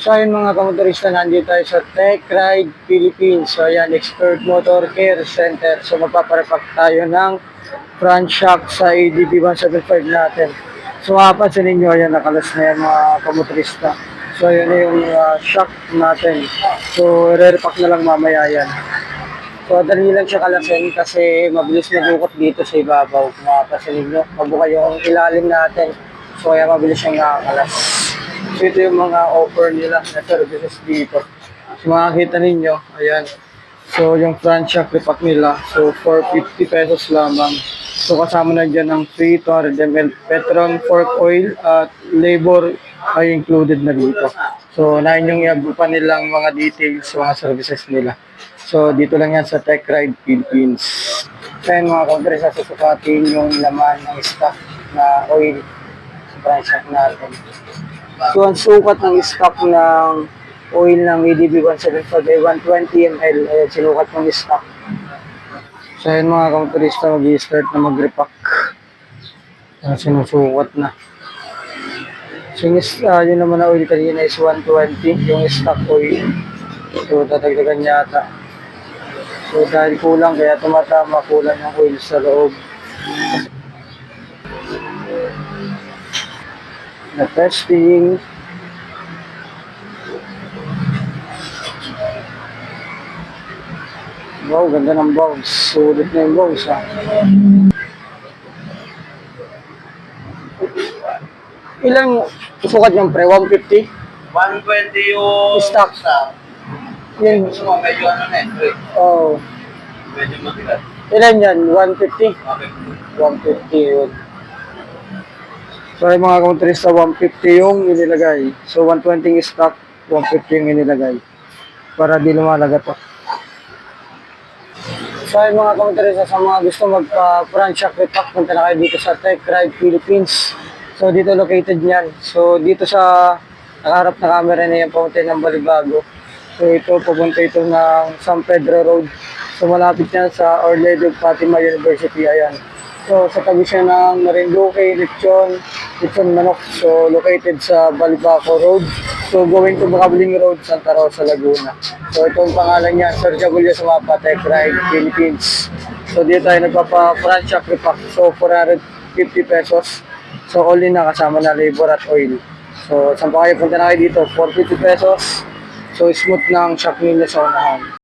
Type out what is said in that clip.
So ayun mga kamotorista, nandito tayo sa Tech Ride Philippines. So ayan, Expert Motor Care Center. So magpaparepack tayo ng front shock sa ADB 175 natin. So mapapansin ninyo, ayan, nakalas na yan mga kamotorista. So ayan na yung shock natin. So re-repack na lang mamaya yan. So dali lang siya kalasin kasi mabilis magukot dito sa ibabaw. Kung mapapansin ninyo, mabuka yung ilalim natin. So ayan, mabilis siyang nakakalas. So ito yung mga offer nila na services dito. So makakita ninyo, ayan. So yung front shock repack nila, so for 50 pesos lamang. So kasama na dyan ng free 200 ml Petron fork oil at labor ay included na dito. So nain yung i-abot nilang mga details, mga services nila. So dito lang yan sa Tech Ride Philippines. So yun mga kontres, susukatin yung laman ng stock na oil sa front shock natin. So, ang sukat ng stock ng oil ng ADB 175 ay 120 ml. Ayan, sinukat ng stock. So, ayan mga kamotorista, mag-i-start na mag-repack. Ayan, sinusukat na. So, yun naman na oil kanina is 120, yung stock oil. So, tatagdagan yata. So, dahil kulang, kaya tumatama, kulang yung oil sa loob. Na testing. Wow, ganda ng bounce. Sulit na yung bounce, ha. Ilang sukat yung pre? 150? 120 yung Stock. Yung, gusto mo, medyo ano na eh. oh. Medyo matigas. Ilan yan? 150? Okay. 150 yun. So ay mga kamotorista, 150 yung inilagay. So 120 yung stock, 150 yung inilagay. Para di lumalaga to. So ay mga kamotorista, sa mga gusto magpa-front shock repack, punta na kayo dito sa Tech Ride Philippines. So dito located yan. So dito sa nakaharap na camera na yan, papunta ng Balibago. So ito, pupunta ito ng San Pedro Road. So malapit yan sa Orledo Fatima University, ayan. So sa tabi siya ng Marinduque, Lechon Manok. So located sa Balibaco Road. So going to Bacabling Road, Santa Rosa, Laguna. So ito ang pangalan niya, Sir Jabulyo sa Mapa, Tech Ride Philippines. So dito tayo nagpapa-front shock repack. So 450 pesos. So all in na, kasama na labor at oil. So saan pa kayo punta na kayo dito? 450 pesos. So smooth na ang shock ninyo sa unahan.